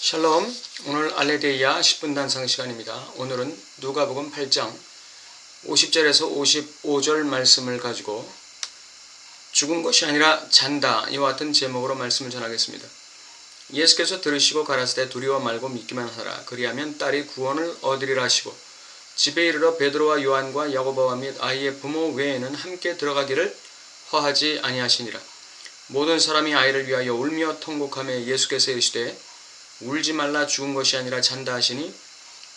샬롬, 오늘 알레데이아 10분 단상 시간입니다. 오늘은 누가복음 8장 50절에서 55절 말씀을 가지고 죽은 것이 아니라 잔다 이와 같은 제목으로 말씀을 전하겠습니다. 예수께서 들으시고 가라사대 두려워 말고 믿기만 하라. 그리하면 딸이 구원을 얻으리라 하시고 집에 이르러 베드로와 요한과 야고보와 및 아이의 부모 외에는 함께 들어가기를 허하지 아니하시니라. 모든 사람이 아이를 위하여 울며 통곡하며 예수께서 이르시되 울지 말라, 죽은 것이 아니라 잔다 하시니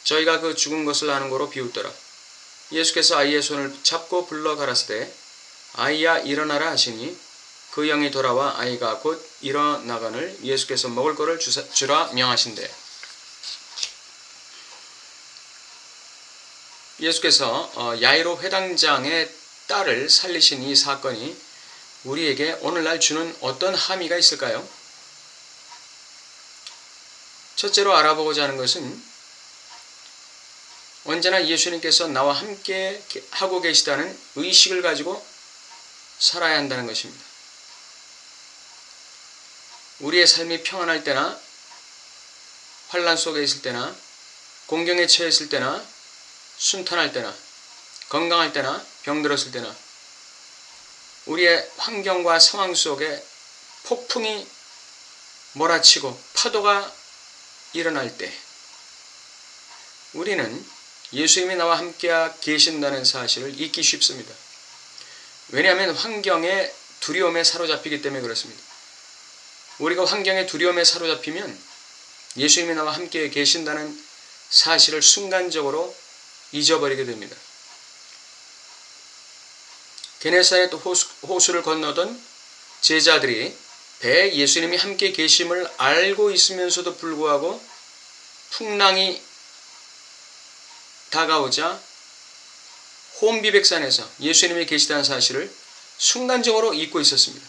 저희가 그 죽은 것을 아는 거로 비웃더라. 예수께서 아이의 손을 잡고 불러 가라사대 아이야 일어나라 하시니 그 영이 돌아와 아이가 곧 일어나거늘 예수께서 먹을 것을 주라 명하신대. 예수께서 야이로 회당장의 딸을 살리신 이 사건이 우리에게 오늘날 주는 어떤 함의가 있을까요? 첫째로 알아보고자 하는 것은 언제나 예수님께서 나와 함께 하고 계시다는 의식을 가지고 살아야 한다는 것입니다. 우리의 삶이 평안할 때나 환난 속에 있을 때나 공경에 처했을 때나 순탄할 때나 건강할 때나 병들었을 때나 우리의 환경과 상황 속에 폭풍이 몰아치고 파도가 일어날 때 우리는 예수님이 나와 함께 계신다는 사실을 잊기 쉽습니다. 왜냐하면 환경의 두려움에 사로잡히기 때문에 그렇습니다. 우리가 환경의 두려움에 사로잡히면 예수님이 나와 함께 계신다는 사실을 순간적으로 잊어버리게 됩니다. 게네사렛 호수를 건너던 제자들이 배에 예수님이 함께 계심을 알고 있으면서도 불구하고 풍랑이 다가오자 혼비백산에서 예수님이 계시다는 사실을 순간적으로 잊고 있었습니다.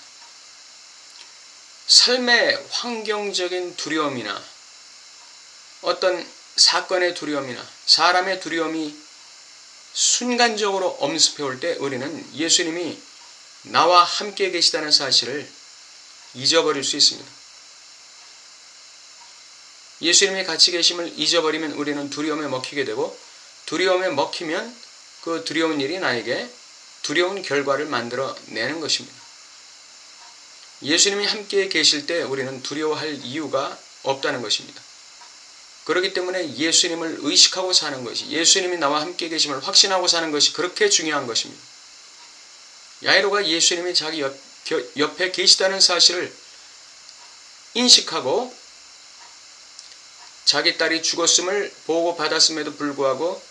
삶의 환경적인 두려움이나 어떤 사건의 두려움이나 사람의 두려움이 순간적으로 엄습해 올 때 우리는 예수님이 나와 함께 계시다는 사실을 잊어버릴 수 있습니다. 예수님이 같이 계심을 잊어버리면 우리는 두려움에 먹히게 되고 두려움에 먹히면 그 두려운 일이 나에게 두려운 결과를 만들어내는 것입니다. 예수님이 함께 계실 때 우리는 두려워할 이유가 없다는 것입니다. 그렇기 때문에 예수님을 의식하고 사는 것이, 예수님이 나와 함께 계심을 확신하고 사는 것이 그렇게 중요한 것입니다. 야이로가 예수님이 자기 옆에 계시다는 사실을 인식하고 자기 딸이 죽었음을 보고 받았음에도 불구하고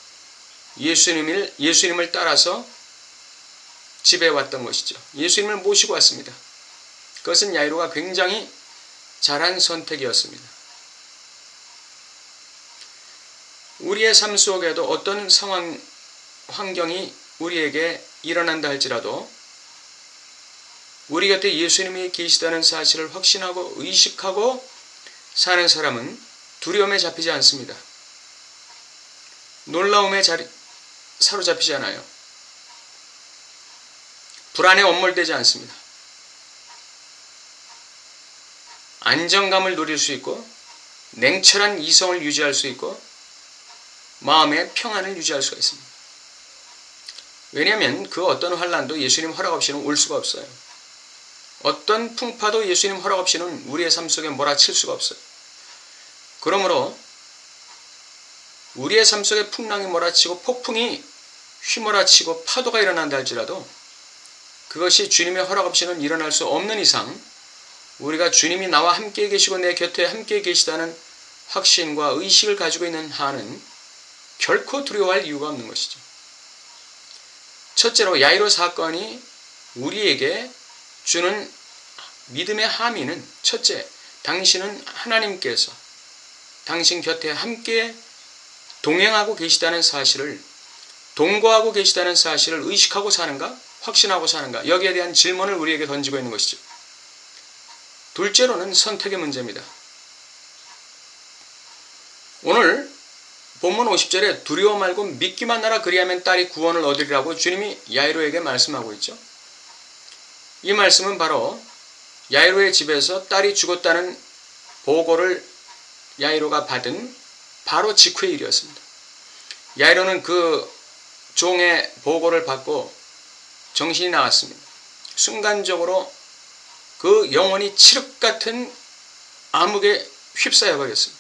예수님을 따라서 집에 왔던 것이죠. 예수님을 모시고 왔습니다. 그것은 야이로가 굉장히 잘한 선택이었습니다. 우리의 삶 속에도 어떤 상황, 환경이 우리에게 일어난다 할지라도 우리 곁에 예수님이 계시다는 사실을 확신하고 의식하고 사는 사람은 두려움에 잡히지 않습니다. 놀라움에 사로잡히지 않아요. 불안에 엄몰되지 않습니다. 안정감을 누릴 수 있고 냉철한 이성을 유지할 수 있고 마음의 평안을 유지할 수가 있습니다. 왜냐하면 그 어떤 환난도 예수님 허락 없이는 올 수가 없어요. 어떤 풍파도 예수님 허락 없이는 우리의 삶 속에 몰아칠 수가 없어요. 그러므로 우리의 삶 속에 풍랑이 몰아치고 폭풍이 휘몰아치고 파도가 일어난다 할지라도 그것이 주님의 허락 없이는 일어날 수 없는 이상 우리가 주님이 나와 함께 계시고 내 곁에 함께 계시다는 확신과 의식을 가지고 있는 한은 결코 두려워할 이유가 없는 것이죠. 첫째로 야이로 사건이 우리에게 주는 믿음의 함의는 첫째, 당신은 하나님께서 당신 곁에 함께 동행하고 계시다는 사실을, 동거하고 계시다는 사실을 의식하고 사는가? 확신하고 사는가? 여기에 대한 질문을 우리에게 던지고 있는 것이죠. 둘째로는 선택의 문제입니다. 오늘 본문 50절에 두려워 말고 믿기만 하라, 그리하면 딸이 구원을 얻으리라고 주님이 야이로에게 말씀하고 있죠. 이 말씀은 바로 야이로의 집에서 딸이 죽었다는 보고를 야이로가 받은 바로 직후의 일이었습니다. 야이로는 그 종의 보고를 받고 정신이 나갔습니다. 순간적으로 그 영혼이 칠흑 같은 암흑에 휩싸여 버렸습니다.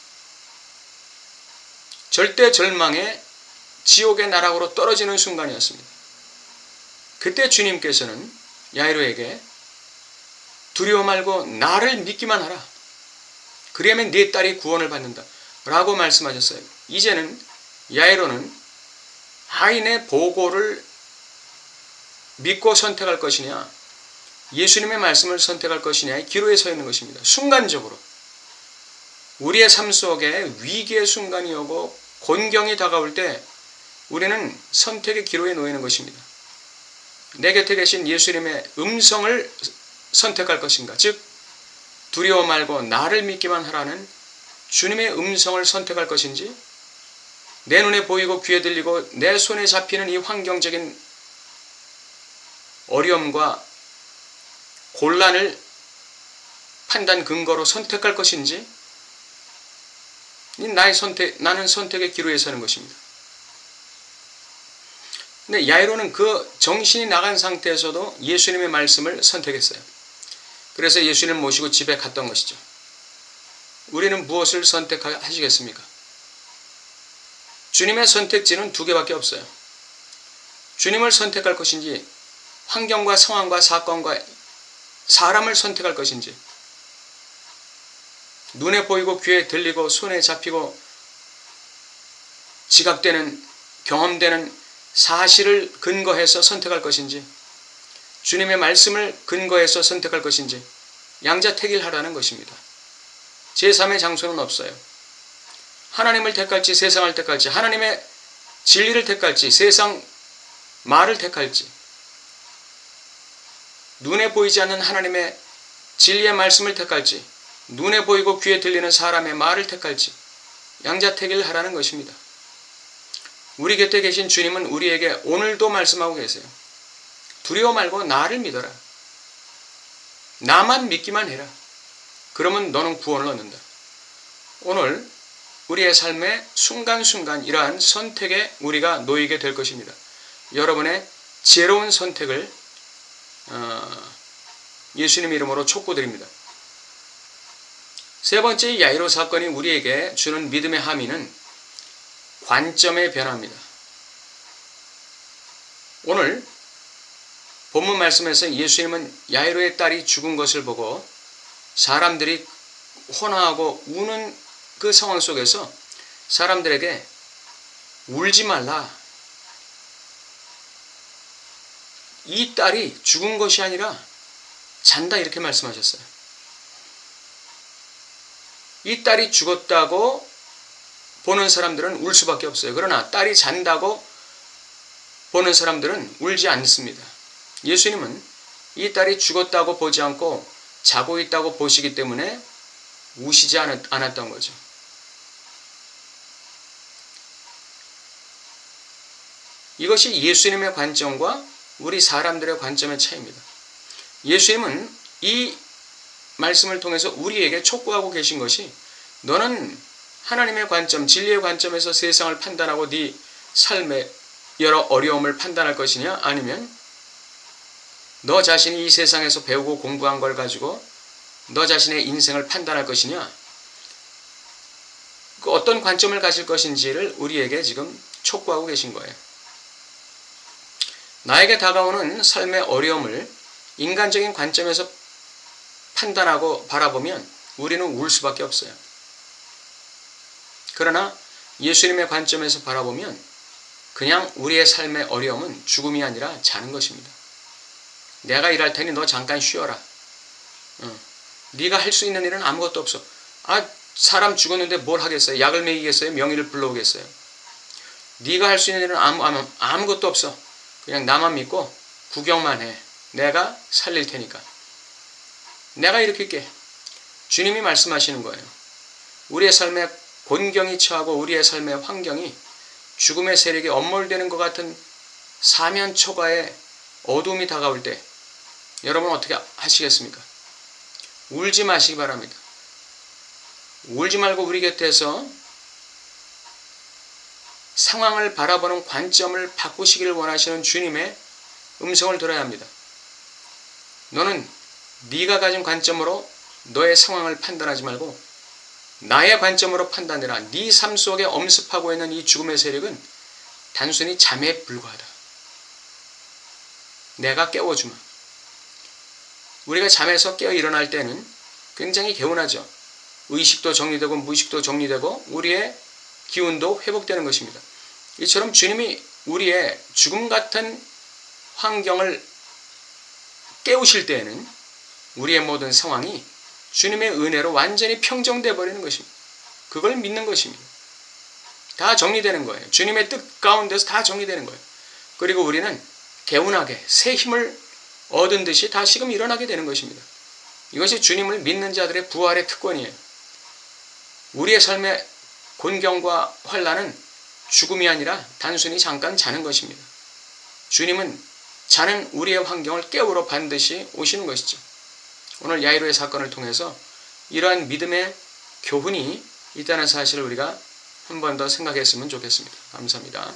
절대 절망의 지옥의 나락으로 떨어지는 순간이었습니다. 그때 주님께서는 야이로에게 두려워 말고 나를 믿기만 하라. 그리하면 네 딸이 구원을 받는다. 라고 말씀하셨어요. 이제는 야이로는 하인의 보고를 믿고 선택할 것이냐, 예수님의 말씀을 선택할 것이냐의 기로에 서 있는 것입니다. 순간적으로 우리의 삶 속에 위기의 순간이 오고 곤경이 다가올 때 우리는 선택의 기로에 놓이는 것입니다. 내 곁에 계신 예수님의 음성을 선택할 것인가, 즉 두려워 말고 나를 믿기만 하라는 주님의 음성을 선택할 것인지, 내 눈에 보이고 귀에 들리고 내 손에 잡히는 이 환경적인 어려움과 곤란을 판단 근거로 선택할 것인지, 나는 선택의 기로에 서는 것입니다. 근데 야이로는 그 정신이 나간 상태에서도 예수님의 말씀을 선택했어요. 그래서 예수님을 모시고 집에 갔던 것이죠. 우리는 무엇을 선택하시겠습니까? 주님의 선택지는 두 개밖에 없어요. 주님을 선택할 것인지, 환경과 상황과 사건과 사람을 선택할 것인지, 눈에 보이고 귀에 들리고 손에 잡히고 지각되는, 경험되는 사실을 근거해서 선택할 것인지, 주님의 말씀을 근거해서 선택할 것인지, 양자택일하라는 것입니다. 제3의 장소는 없어요. 하나님을 택할지 세상을 택할지, 하나님의 진리를 택할지 세상 말을 택할지, 눈에 보이지 않는 하나님의 진리의 말씀을 택할지, 눈에 보이고 귀에 들리는 사람의 말을 택할지, 양자택일하라는 것입니다. 우리 곁에 계신 주님은 우리에게 오늘도 말씀하고 계세요. 두려워 말고 나를 믿어라. 나만 믿기만 해라. 그러면 너는 구원을 얻는다. 오늘 우리의 삶의 순간순간 이러한 선택에 우리가 놓이게 될 것입니다. 여러분의 지혜로운 선택을 예수님 이름으로 촉구드립니다. 세 번째, 야이로 사건이 우리에게 주는 믿음의 함의는 관점의 변화입니다. 오늘 본문 말씀에서 예수님은 야이로의 딸이 죽은 것을 보고 사람들이 혼화하고 우는 그 상황 속에서 사람들에게 울지 말라. 이 딸이 죽은 것이 아니라 잔다, 이렇게 말씀하셨어요. 이 딸이 죽었다고 보는 사람들은 울 수밖에 없어요. 그러나 딸이 잔다고 보는 사람들은 울지 않습니다. 예수님은 이 딸이 죽었다고 보지 않고 자고 있다고 보시기 때문에 우시지 않았던 거죠. 이것이 예수님의 관점과 우리 사람들의 관점의 차이입니다. 예수님은 이 말씀을 통해서 우리에게 촉구하고 계신 것이, 너는 하나님의 관점, 진리의 관점에서 세상을 판단하고 네 삶의 여러 어려움을 판단할 것이냐, 아니면 너 자신이 이 세상에서 배우고 공부한 걸 가지고 너 자신의 인생을 판단할 것이냐, 그 어떤 관점을 가질 것인지를 우리에게 지금 촉구하고 계신 거예요. 나에게 다가오는 삶의 어려움을 인간적인 관점에서 판단하고 바라보면 우리는 울 수밖에 없어요. 그러나 예수님의 관점에서 바라보면 그냥 우리의 삶의 어려움은 죽음이 아니라 자는 것입니다. 내가 일할 테니 너 잠깐 쉬어라. 네가 할 수 있는 일은 아무것도 없어. 사람 죽었는데 뭘 하겠어요? 약을 먹이겠어요? 명의를 불러오겠어요? 네가 할 수 있는 일은 아무것도 없어. 그냥 나만 믿고 구경만 해. 내가 살릴 테니까. 내가 일으킬게. 주님이 말씀하시는 거예요. 우리의 삶에 곤경이 처하고 우리의 삶의 환경이 죽음의 세력이 엄몰되는 것 같은 사면초가의 어둠이 다가올 때 여러분 어떻게 하시겠습니까? 울지 마시기 바랍니다. 울지 말고 우리 곁에서 상황을 바라보는 관점을 바꾸시기를 원하시는 주님의 음성을 들어야 합니다. 너는 네가 가진 관점으로 너의 상황을 판단하지 말고 나의 관점으로 판단해라. 네 삶 속에 엄습하고 있는 이 죽음의 세력은 단순히 잠에 불과하다. 내가 깨워주마. 우리가 잠에서 깨어 일어날 때는 굉장히 개운하죠. 의식도 정리되고 무의식도 정리되고 우리의 기운도 회복되는 것입니다. 이처럼 주님이 우리의 죽음 같은 환경을 깨우실 때에는 우리의 모든 상황이 주님의 은혜로 완전히 평정되어 버리는 것입니다. 그걸 믿는 것입니다. 다 정리되는 거예요. 주님의 뜻 가운데서 다 정리되는 거예요. 그리고 우리는 개운하게 새 힘을 얻은 듯이 다시금 일어나게 되는 것입니다. 이것이 주님을 믿는 자들의 부활의 특권이에요. 우리의 삶의 곤경과 환난은 죽음이 아니라 단순히 잠깐 자는 것입니다. 주님은 자는 우리의 환경을 깨우러 반드시 오시는 것이죠. 오늘 야이로의 사건을 통해서 이러한 믿음의 교훈이 있다는 사실을 우리가 한 번 더 생각했으면 좋겠습니다. 감사합니다.